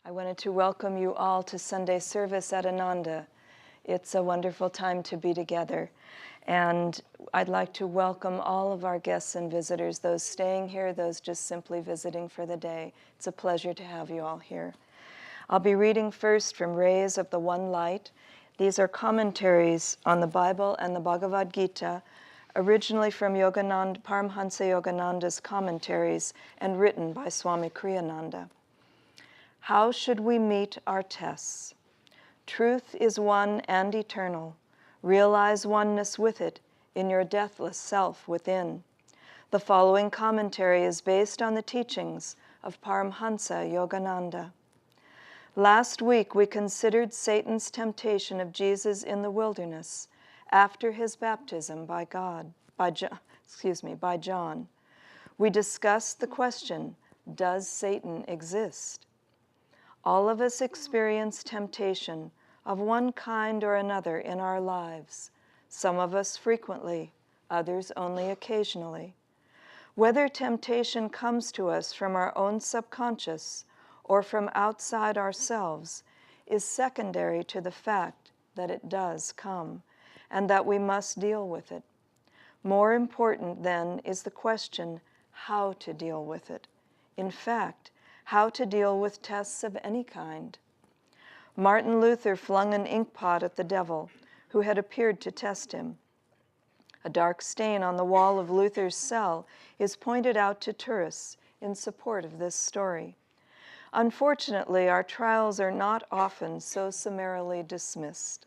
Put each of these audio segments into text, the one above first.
I wanted to welcome you all to Sunday service at Ananda. It's a wonderful time to be together. And I'd like to welcome all of our guests and visitors, those staying here, those just simply visiting for the day. It's a pleasure to have you all here. I'll be reading first from Rays of the One Light. These are commentaries on the Bible and the Bhagavad Gita, originally from Paramhansa Yogananda's commentaries and written by Swami Kriyananda. How should we meet our tests? Truth is one and eternal. Realize oneness with it in your deathless self within. The following commentary is based on the teachings of Paramhansa Yogananda. Last week we considered Satan's temptation of Jesus in the wilderness after his baptism by John. We discussed the question, does Satan exist? All of us experience temptation of one kind or another in our lives, some of us frequently, others only occasionally. Whether temptation comes to us from our own subconscious or from outside ourselves is secondary to the fact that it does come and that we must deal with it. More important, then, is the question how to deal with it. In fact, how to deal with tests of any kind. Martin Luther flung an inkpot at the devil, who had appeared to test him. A dark stain on the wall of Luther's cell is pointed out to tourists in support of this story. Unfortunately, our trials are not often so summarily dismissed.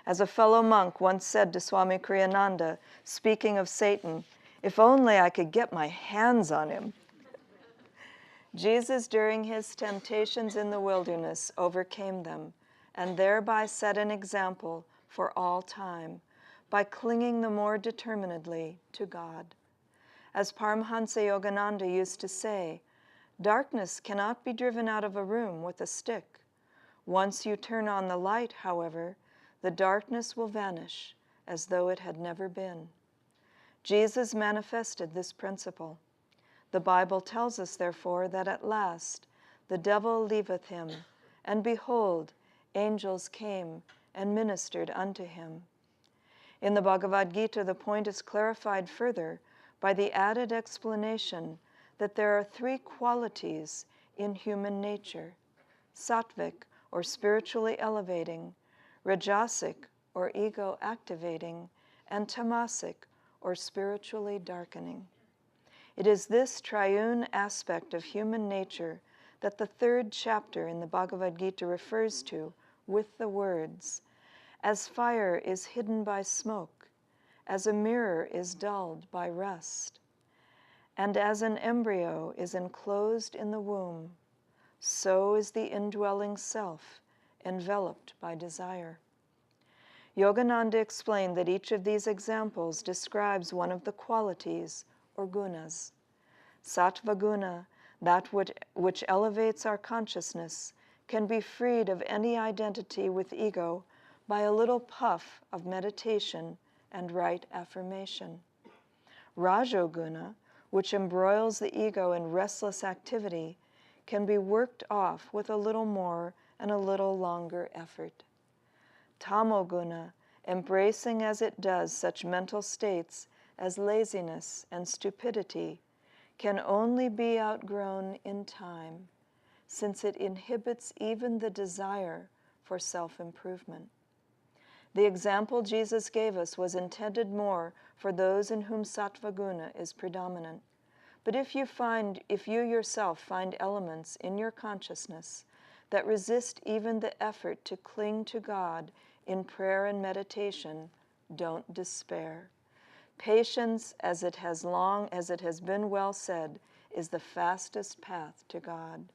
As a fellow monk once said to Swami Kriyananda, speaking of Satan, "If only I could get my hands on him." Jesus, during his temptations in the wilderness, overcame them and thereby set an example for all time by clinging the more determinedly to God. As Paramhansa Yogananda used to say, darkness cannot be driven out of a room with a stick. Once you turn on the light, however, the darkness will vanish as though it had never been. Jesus manifested this principle. The Bible tells us, therefore, that at last the devil leaveth him, and behold, angels came and ministered unto him. In the Bhagavad Gita, the point is clarified further by the added explanation that there are three qualities in human nature: sattvic, or spiritually elevating, rajasic, or ego-activating, and tamasic, or spiritually darkening. It is this triune aspect of human nature that the third chapter in the Bhagavad Gita refers to with the words, "As fire is hidden by smoke, as a mirror is dulled by rust, and as an embryo is enclosed in the womb, so is the indwelling self enveloped by desire." Yogananda explained that each of these examples describes one of the qualities or gunas. Sattva guna, that which elevates our consciousness, can be freed of any identity with ego by a little puff of meditation and right affirmation. Rajoguna, which embroils the ego in restless activity, can be worked off with a little more and a little longer effort. Tamoguna, embracing as it does such mental states as laziness and stupidity, can only be outgrown in time, since it inhibits even the desire for self-improvement. The example Jesus gave us was intended more for those in whom sattva guna is predominant. But if you yourself find elements in your consciousness that resist even the effort to cling to God in prayer and meditation, don't despair. Patience, as it has been well said, is the fastest path to God.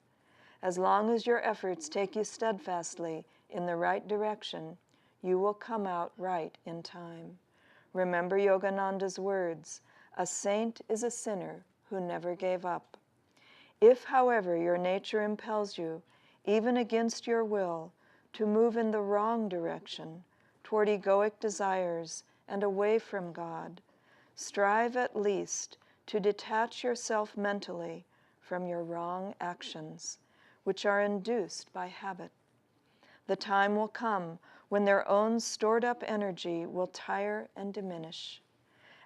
As long as your efforts take you steadfastly in the right direction, you will come out right in time. Remember Yogananda's words, "A saint is a sinner who never gave up." If, however, your nature impels you, even against your will, to move in the wrong direction, toward egoic desires and away from God, strive at least to detach yourself mentally from your wrong actions, which are induced by habit. The time will come when their own stored-up energy will tire and diminish.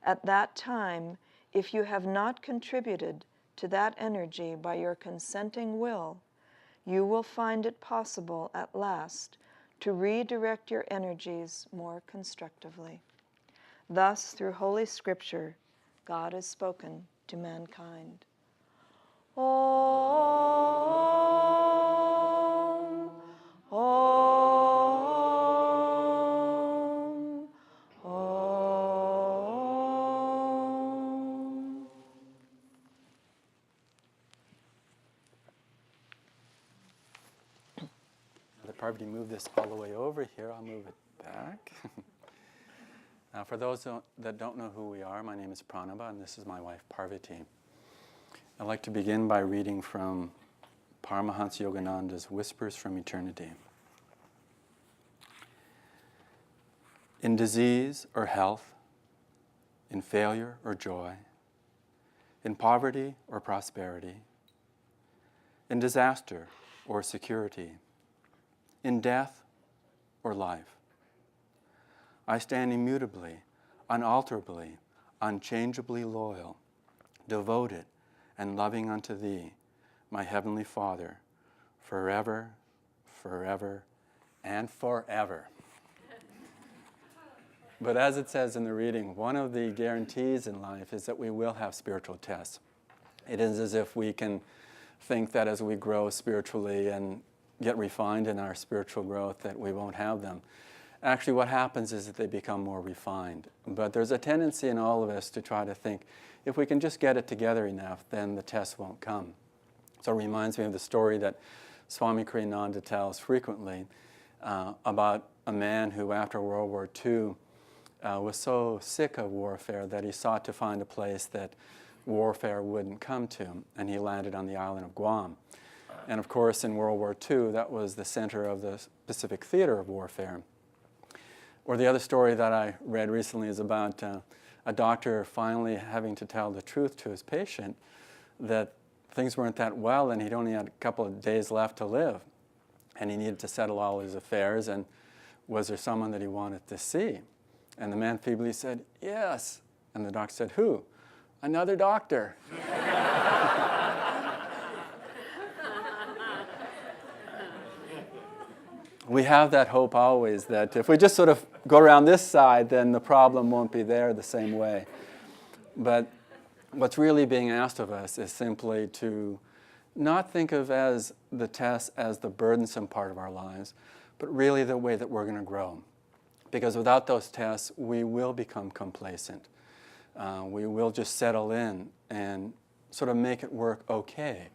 At that time, if you have not contributed to that energy by your consenting will, you will find it possible at last to redirect your energies more constructively. Thus, through Holy Scripture, God has spoken to mankind. Om, Om, Om. Let Parvati move this all the way over here. I'll move it back. Now, for those that don't know who we are, my name is Pranaba, and this is my wife, Parvati. I'd like to begin by reading from Paramahansa Yogananda's Whispers from Eternity. In disease or health, in failure or joy, in poverty or prosperity, in disaster or security, in death or life, I stand immutably, unalterably, unchangeably loyal, devoted and loving unto Thee, my Heavenly Father, forever, forever, and forever. But as it says in the reading, one of the guarantees in life is that we will have spiritual tests. It is as if we can think that as we grow spiritually and get refined in our spiritual growth that we won't have them. Actually, what happens is that they become more refined. But there's a tendency in all of us to try to think, if we can just get it together enough, then the tests won't come. So it reminds me of the story that Swami Kriyananda tells frequently about a man who, after World War II, was so sick of warfare that he sought to find a place that warfare wouldn't come to, and he landed on the island of Guam. And of course, in World War II, that was the center of the Pacific theater of warfare. Or the other story that I read recently is about a doctor finally having to tell the truth to his patient that things weren't that well and he'd only had a couple of days left to live. And he needed to settle all his affairs, and was there someone that he wanted to see? And the man feebly said, yes. And the doctor said, who? Another doctor. We have that hope always that if we just sort of go around this side, then the problem won't be there the same way. But what's really being asked of us is simply to not think of as the test as the burdensome part of our lives, but really the way that we're going to grow. Because without those tests, we will become complacent. We will just settle in and sort of make it work okay.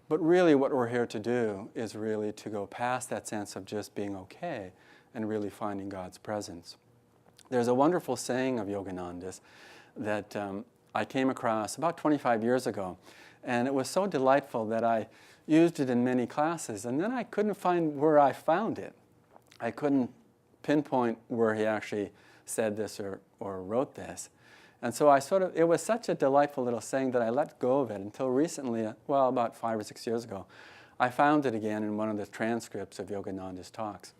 But really what we're here to do is really to go past that sense of just being okay and really finding God's presence. There's a wonderful saying of Yogananda's that I came across about 25 years ago, and it was so delightful that I used it in many classes, and then I couldn't find where I found it. I couldn't pinpoint where he actually said this or wrote this. And so it was such a delightful little saying that I let go of it until recently, well, about 5 or 6 years ago. I found it again in one of the transcripts of Yogananda's talks.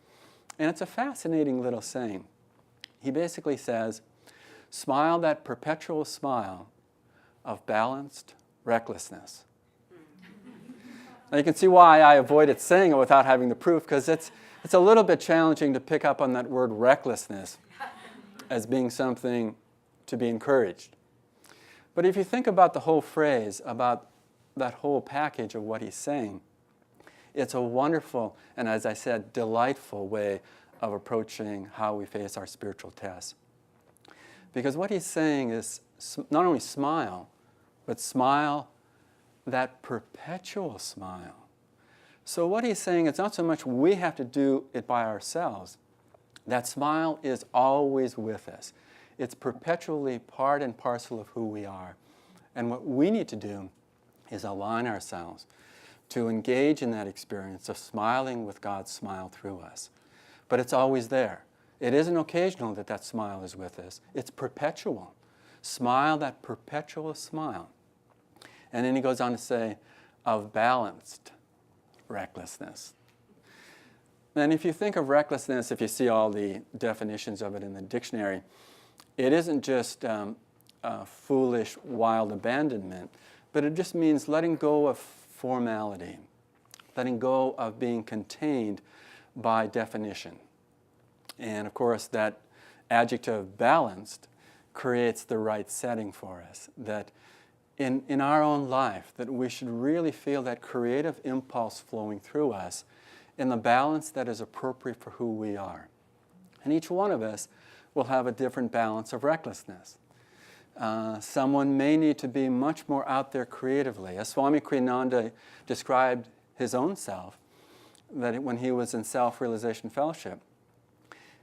And it's a fascinating little saying. He basically says, smile that perpetual smile of balanced recklessness. Now you can see why I avoided saying it without having the proof, because it's a little bit challenging to pick up on that word recklessness as being something to be encouraged. But if you think about the whole phrase, about that whole package of what he's saying, it's a wonderful and, as I said, delightful way of approaching how we face our spiritual tests. Because what he's saying is not only smile, but smile that perpetual smile. So what he's saying, it's not so much we have to do it by ourselves. That smile is always with us. It's perpetually part and parcel of who we are. And what we need to do is align ourselves to engage in that experience of smiling with God's smile through us. But it's always there. It isn't occasional that that smile is with us. It's perpetual. Smile that perpetual smile. And then he goes on to say, of balanced recklessness. And if you think of recklessness, if you see all the definitions of it in the dictionary, it isn't just foolish, wild abandonment, but it just means letting go of formality, letting go of being contained by definition. And of course, that adjective balanced creates the right setting for us, that in our own life, that we should really feel that creative impulse flowing through us in the balance that is appropriate for who we are. And each one of us will have a different balance of recklessness. Someone may need to be much more out there creatively. As Swami Kriyananda described his own self, that when he was in Self-Realization Fellowship,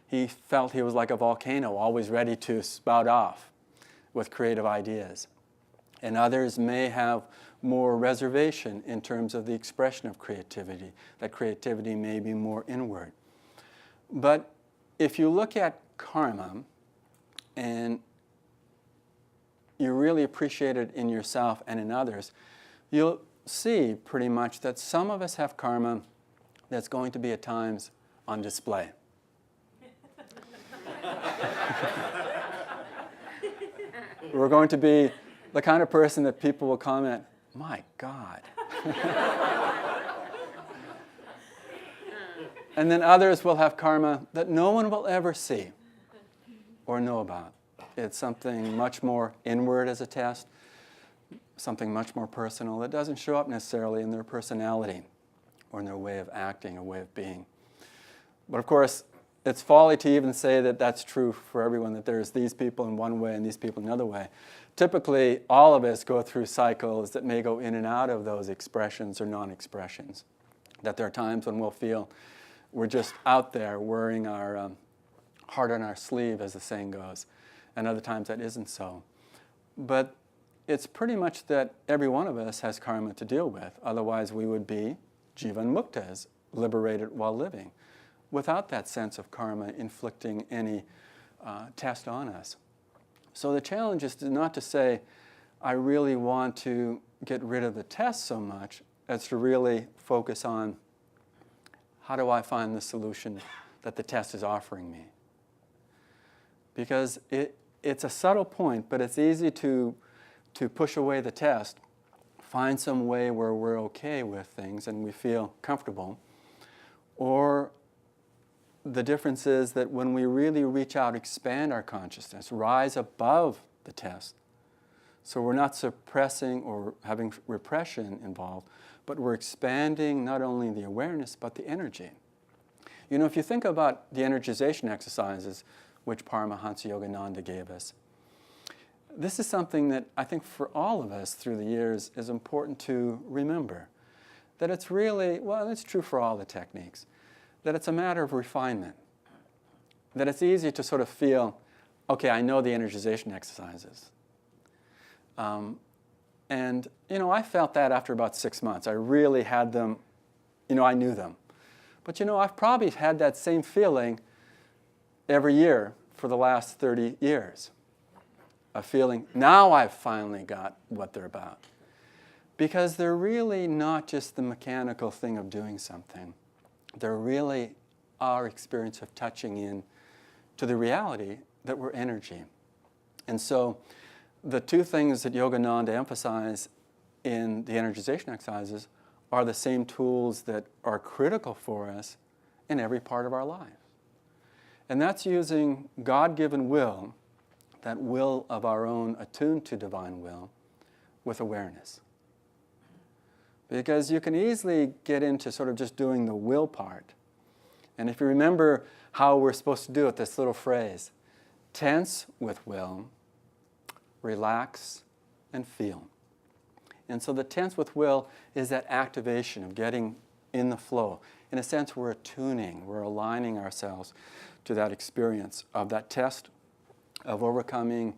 he felt he was like a volcano, always ready to spout off with creative ideas. And others may have more reservation in terms of the expression of creativity, that creativity may be more inward. But if you look at karma and you really appreciate it in yourself and in others, you'll see pretty much that some of us have karma that's going to be at times on display. We're going to be the kind of person that people will comment, "My God." And then others will have karma that no one will ever see or know about. It's something much more inward as a test, something much more personal that doesn't show up necessarily in their personality or in their way of acting or way of being. But of course, it's folly to even say that that's true for everyone, that there's these people in one way and these people in another way. Typically, all of us go through cycles that may go in and out of those expressions or non-expressions. That there are times when we'll feel we're just out there wearing our heart on our sleeve, as the saying goes, and other times that isn't so. But it's pretty much that every one of us has karma to deal with. Otherwise, we would be jivan muktas, liberated while living, without that sense of karma inflicting any test on us. So the challenge is not to say, I really want to get rid of the test so much, as to really focus on how do I find the solution that the test is offering me. Because it's a subtle point, but it's easy to push away the test, find some way where we're okay with things and we feel comfortable. Or the difference is that when we really reach out, expand our consciousness, rise above the test, so we're not suppressing or having repression involved, but we're expanding not only the awareness, but the energy. You know, if you think about the energization exercises which Paramahansa Yogananda gave us, this is something that I think for all of us through the years is important to remember. That it's really, well, it's true for all the techniques, that it's a matter of refinement. That it's easy to sort of feel, okay, I know the energization exercises. And, you know, I felt that after about 6 months. I really had them, you know, I knew them. But, you know, I've probably had that same feeling every year for the last 30 years. A feeling, now I've finally got what they're about. Because they're really not just the mechanical thing of doing something. They're really our experience of touching in to the reality that we're energy. And so the two things that Yogananda emphasized in the energization exercises are the same tools that are critical for us in every part of our life. And that's using God-given will, that will of our own attuned to divine will, with awareness. Because you can easily get into sort of just doing the will part. And if you remember how we're supposed to do it, this little phrase, tense with will, relax, and feel. And so the tense with will is that activation of getting in the flow. In a sense, we're attuning, we're aligning ourselves to that experience of that test of overcoming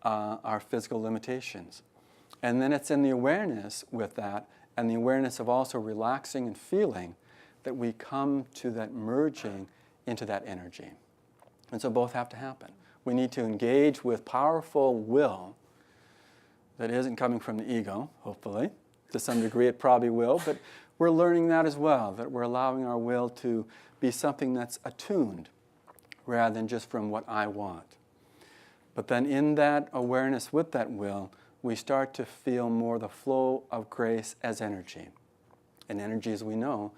our physical limitations. And then it's in the awareness with that, and the awareness of also relaxing and feeling, that we come to that merging into that energy. And so both have to happen. We need to engage with powerful will that isn't coming from the ego, hopefully. To some degree it probably will, but we're learning that as well, that we're allowing our will to be something that's attuned rather than just from what I want. But then in that awareness with that will, we start to feel more the flow of grace as energy. And energy, as we know,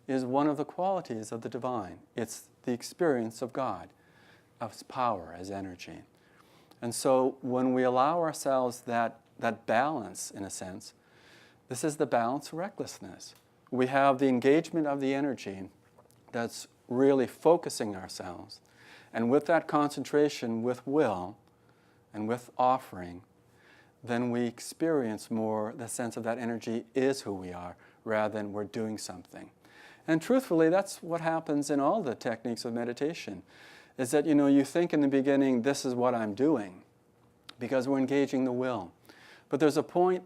is one of the qualities of the divine. It's the experience of God, of power as energy. And so when we allow ourselves that balance, in a sense, this is the balance of recklessness. We have the engagement of the energy that's really focusing ourselves. And with that concentration, with will, and with offering, then we experience more the sense of that energy is who we are, rather than we're doing something. And truthfully, that's what happens in all the techniques of meditation, is that, you think in the beginning, this is what I'm doing, because we're engaging the will. But there's a point,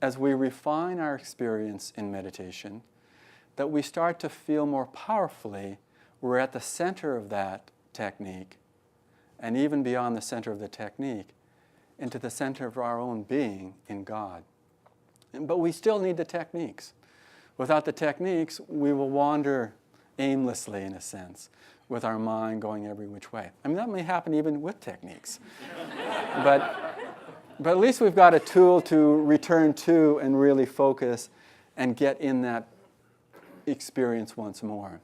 as we refine our experience in meditation, that we start to feel more powerfully we're at the center of that technique, and even beyond the center of the technique, into the center of our own being in God. But we still need the techniques. Without the techniques, we will wander aimlessly, in a sense, with our mind going every which way. I mean, that may happen even with techniques. But at least we've got a tool to return to and really focus and get in that experience once more.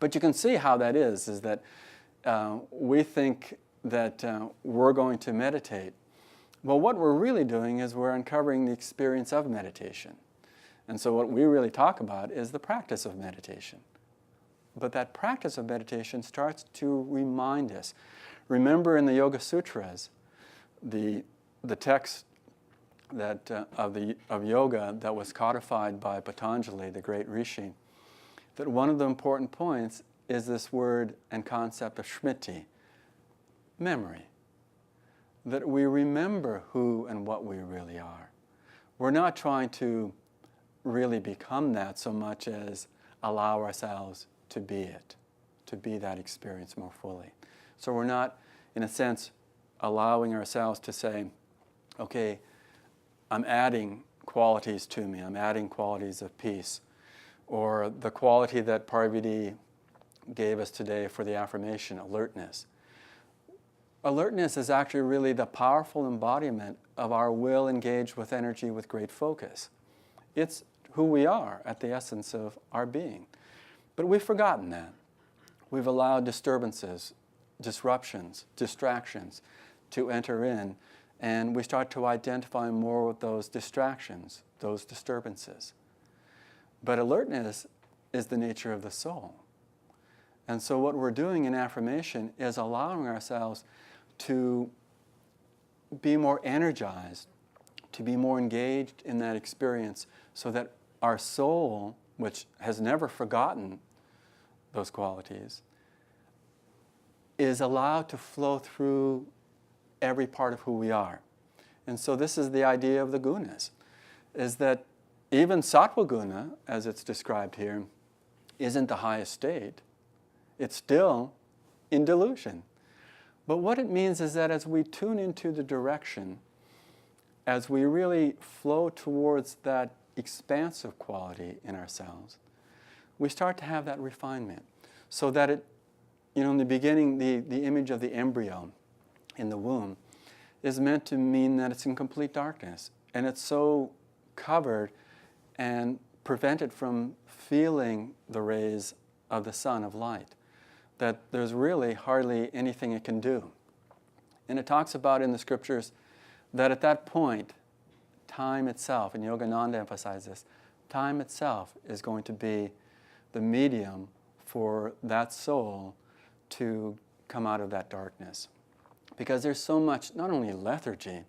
But you can see how that is that we think that we're going to meditate. Well, what we're really doing is we're uncovering the experience of meditation. And so what we really talk about is the practice of meditation. But that practice of meditation starts to remind us. Remember in the Yoga Sutras, the text that of yoga that was codified by Patanjali, the great rishi, that one of the important points is this word and concept of smriti, memory. That we remember who and what we really are. We're not trying to really become that so much as allow ourselves to be it, to be that experience more fully. So we're not, in a sense, allowing ourselves to say, okay, I'm adding qualities to me. I'm adding qualities of peace. Or the quality that Parvati gave us today for the affirmation, alertness. Alertness is actually really the powerful embodiment of our will engaged with energy with great focus. It's who we are at the essence of our being. But we've forgotten that. We've allowed disturbances, disruptions, distractions to enter in, and we start to identify more with those distractions, those disturbances. But alertness is the nature of the soul. And so what we're doing in affirmation is allowing ourselves to be more energized, to be more engaged in that experience, so that our soul, which has never forgotten those qualities, is allowed to flow through every part of who we are. And so this is the idea of the gunas, is that even sattva guna, as it's described here, isn't the highest state. It's still in delusion. But what it means is that as we tune into the direction, as we really flow towards that expansive quality in ourselves, we start to have that refinement. So that it, in the beginning, the image of the embryo in the womb is meant to mean that it's in complete darkness. And it's so covered and prevented from feeling the rays of the sun of light, that there's really hardly anything it can do. And it talks about in the scriptures that at that point, time itself, and Yogananda emphasizes this, time itself is going to be the medium for that soul to come out of that darkness. Because there's so much, not only lethargy,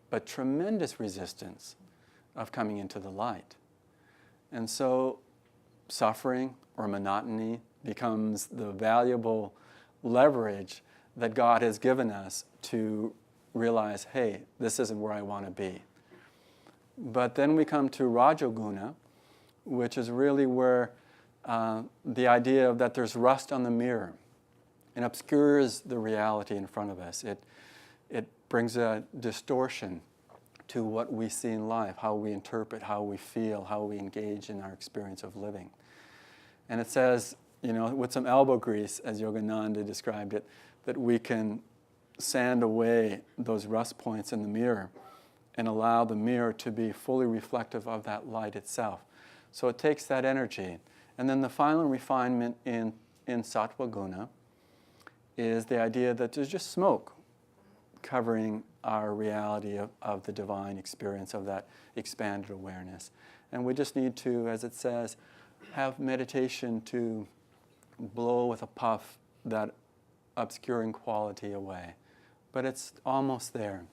but tremendous resistance of coming into the light. And so suffering or monotony becomes the valuable leverage that God has given us to realize, hey, this isn't where I want to be. But then we come to Rajoguna, which is really where the idea of that there's rust on the mirror. It obscures the reality in front of us. It brings a distortion to what we see in life, how we interpret, how we feel, how we engage in our experience of living. And it says, with some elbow grease, as Yogananda described it, that we can sand away those rust points in the mirror and allow the mirror to be fully reflective of that light itself. So it takes that energy. And then the final refinement in Sattva Guna is the idea that there's just smoke covering our reality of the divine experience, of that expanded awareness. And we just need to, as it says, have meditation to blow with a puff that obscuring quality away. But it's almost there.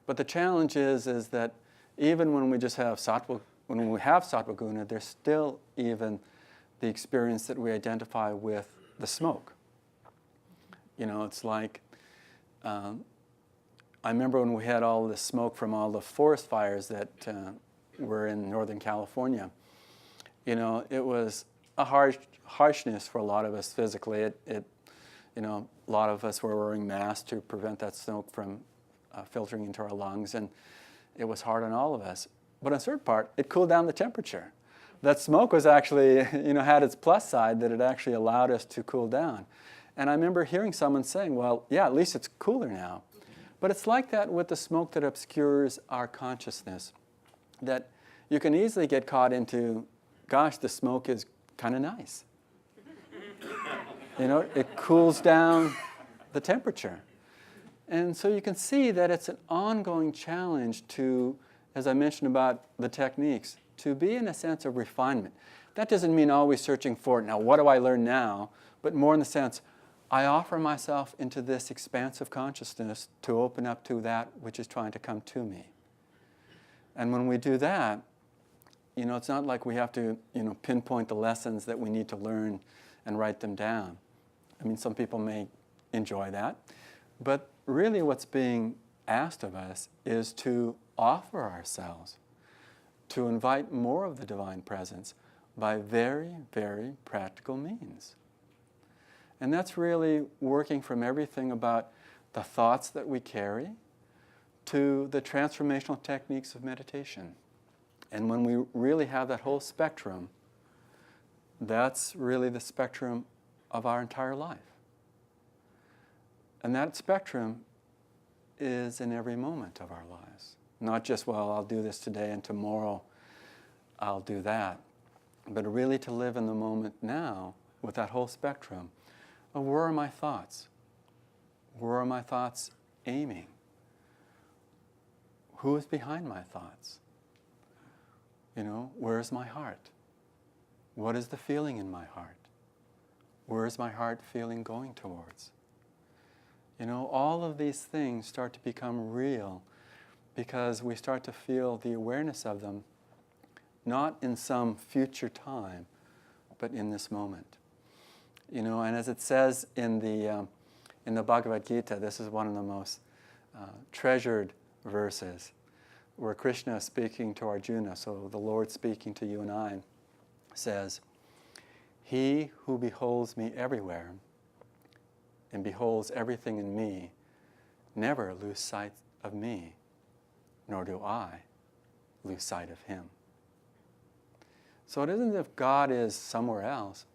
But the challenge is that even when we just have sattva, when we have sattva guna, there's still even the experience that we identify with the smoke. It's like, I remember when we had all the smoke from all the forest fires that were in Northern California. It was a harshness for a lot of us physically. A lot of us were wearing masks to prevent that smoke from filtering into our lungs, and it was hard on all of us. But on a certain part, it cooled down the temperature. That smoke was actually, had its plus side, that it actually allowed us to cool down. And I remember hearing someone saying, well, yeah, at least it's cooler now. But it's like that with the smoke that obscures our consciousness, that you can easily get caught into, gosh, the smoke is kind of nice. It cools down the temperature. And so you can see that it's an ongoing challenge to, as I mentioned about the techniques, to be in a sense of refinement. That doesn't mean always searching for it. Now, what do I learn now? But more in the sense, I offer myself into this expansive consciousness to open up to that which is trying to come to me. And when we do that, it's not like we have to, pinpoint the lessons that we need to learn and write them down. I mean, some people may enjoy that. But really what's being asked of us is to offer ourselves, to invite more of the divine presence by very, very practical means. And that's really working from everything about the thoughts that we carry to the transformational techniques of meditation. And when we really have that whole spectrum, that's really the spectrum of our entire life. And that spectrum is in every moment of our lives. Not just, well, I'll do this today and tomorrow I'll do that. But really to live in the moment now with that whole spectrum of where are my thoughts? Where are my thoughts aiming? Who is behind my thoughts? Where is my heart? What is the feeling in my heart? Where is my heart feeling going towards? All of these things start to become real because we start to feel the awareness of them, not in some future time, but in this moment. And as it says in the Bhagavad Gita, this is one of the most treasured verses, where Krishna is speaking to Arjuna, so the Lord speaking to you and I, says, "He who beholds me everywhere and beholds everything in me never lose sight of me, nor do I lose sight of him." So it isn't as if God is somewhere else,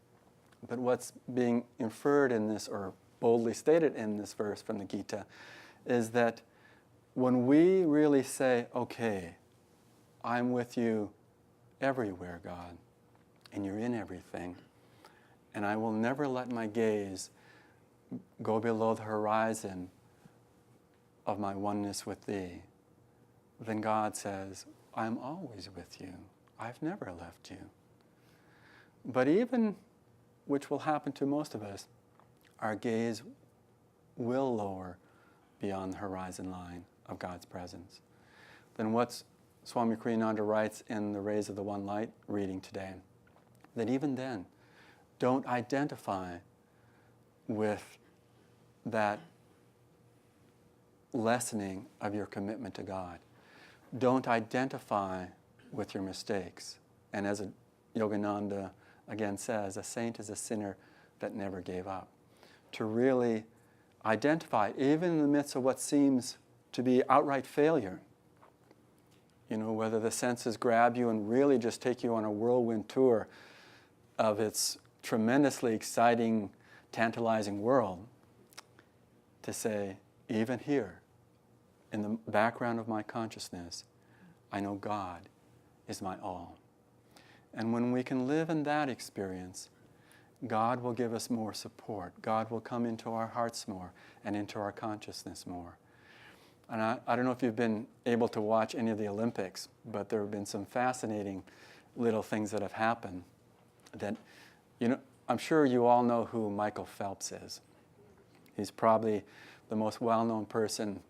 but what's being inferred in this, or boldly stated in this verse from the Gita, is that when we really say, okay, I'm with you everywhere, God, and you're in everything, and I will never let my gaze go below the horizon of my oneness with thee, then God says, I'm always with you. I've never left you. But even, which will happen to most of us, our gaze will lower beyond the horizon line of God's presence. Then what Swami Kriyananda writes in the Rays of the One Light reading today, that even then, don't identify with that lessening of your commitment to God. Don't identify with your mistakes. And as Yogananda again says, a saint is a sinner that never gave up. To really identify, even in the midst of what seems to be outright failure, whether the senses grab you and really just take you on a whirlwind tour of its tremendously exciting, tantalizing world, to say, even here, in the background of my consciousness, I know God is my all. And when we can live in that experience, God will give us more support. God will come into our hearts more and into our consciousness more. And I don't know if you've been able to watch any of the Olympics, but there have been some fascinating little things that have happened that, I'm sure you all know who Michael Phelps is. He's probably the most well-known person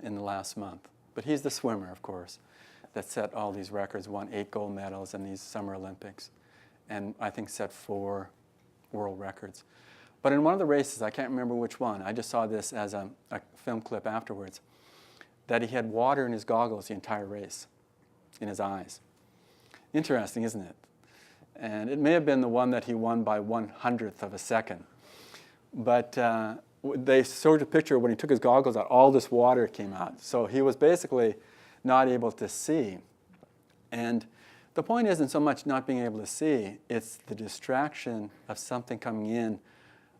in the last month. But he's the swimmer, of course, that set all these records, won 8 gold medals in these Summer Olympics, and I think set 4 world records. But in one of the races, I can't remember which one, I just saw this as a film clip afterwards, that he had water in his goggles the entire race, in his eyes. Interesting, isn't it? And it may have been the one that he won by 1/100th of a second. But they showed a picture when he took his goggles out, all this water came out. So he was basically not able to see. And the point isn't so much not being able to see, it's the distraction of something coming in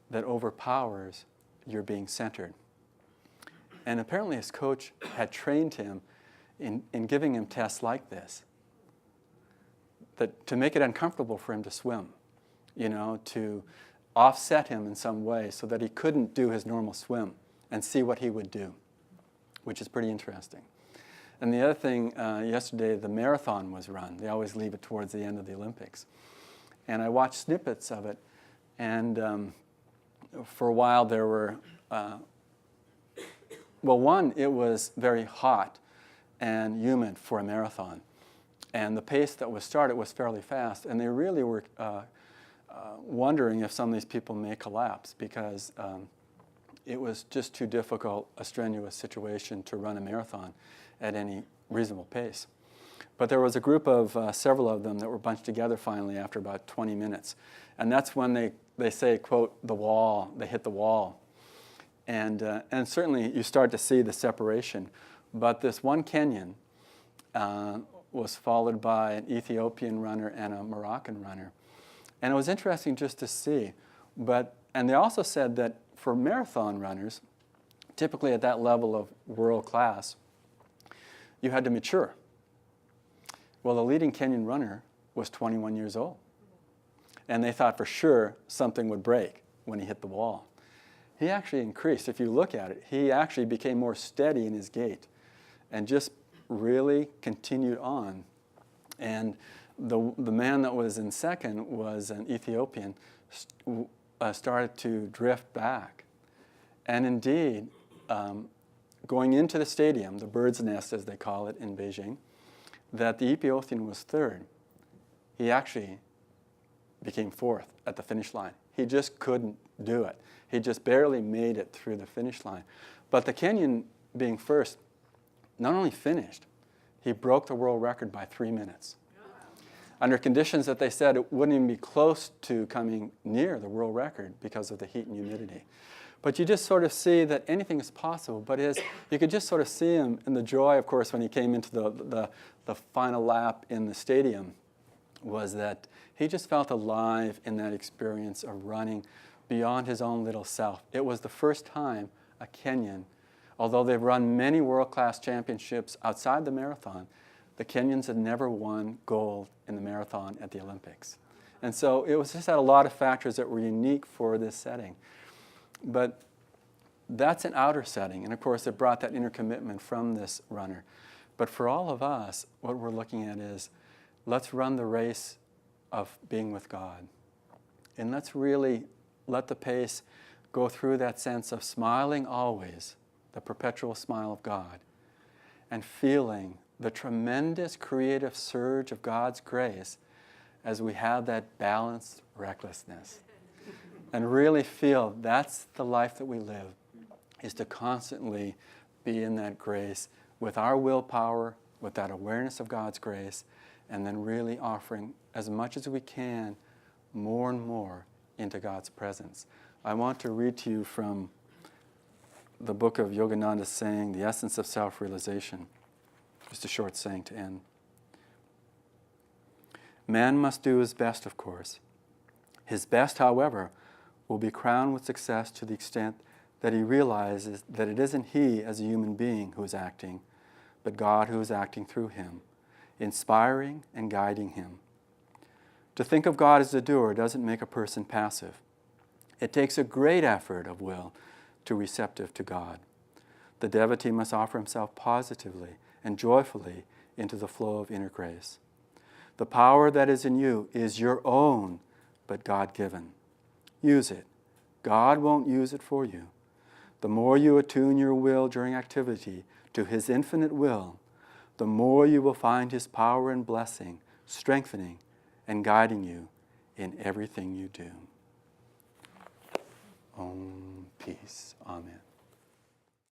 that overpowers your being centered. And apparently his coach had trained him in giving him tests like this, that to make it uncomfortable for him to swim, to offset him in some way so that he couldn't do his normal swim and see what he would do, which is pretty interesting. And the other thing, yesterday the marathon was run. They always leave it towards the end of the Olympics. And I watched snippets of it, and for a while there were, one, it was very hot and humid for a marathon. And the pace that was started was fairly fast, and they really were wondering if some of these people may collapse because it was just too difficult, a strenuous situation to run a marathon at any reasonable pace. But there was a group of several of them that were bunched together finally after about 20 minutes. And that's when they say, quote, the wall, they hit the wall. And certainly you start to see the separation. But this one Kenyan was followed by an Ethiopian runner and a Moroccan runner. And it was interesting just to see. And they also said that for marathon runners, typically at that level of world class, you had to mature. Well, the leading Kenyan runner was 21 years old. And they thought for sure something would break when he hit the wall. He actually increased. If you look at it, he actually became more steady in his gait and just really continued on. And the man that was in second was an Ethiopian, started to drift back. And indeed, going into the stadium, the bird's nest as they call it in Beijing, that the Ethiopian was third. He actually became fourth at the finish line. He just couldn't do it. He just barely made it through the finish line. But the Kenyan, being first, not only finished, he broke the world record by 3 minutes. Under conditions that they said it wouldn't even be close to coming near the world record because of the heat and humidity. But you just sort of see that anything is possible. But you could just sort of see him in the joy, of course, when he came into the final lap in the stadium, was that he just felt alive in that experience of running beyond his own little self. It was the first time a Kenyan, although they've run many world-class championships outside the marathon, the Kenyans had never won gold in the marathon at the Olympics. And so it was just had a lot of factors that were unique for this setting. But that's an outer setting, and of course it brought that inner commitment from this runner. But for all of us, what we're looking at is, let's run the race of being with God. And let's really let the pace go through that sense of smiling always, the perpetual smile of God, and feeling the tremendous creative surge of God's grace as we have that balanced recklessness. And really feel that's the life that we live, is to constantly be in that grace with our willpower, with that awareness of God's grace, and then really offering as much as we can, more and more, into God's presence. I want to read to you from the book of Yogananda's saying, The Essence of Self-Realization. Just a short saying to end. Man must do his best, of course. His best, however, will be crowned with success to the extent that he realizes that it isn't he as a human being who is acting, but God who is acting through him, inspiring and guiding him. To think of God as a doer doesn't make a person passive. It takes a great effort of will to be receptive to God. The devotee must offer himself positively and joyfully into the flow of inner grace. The power that is in you is your own, but God-given. Use it. God won't use it for you. The more you attune your will during activity to His infinite will, the more you will find His power and blessing, strengthening and guiding you in everything you do. Om, peace. Amen.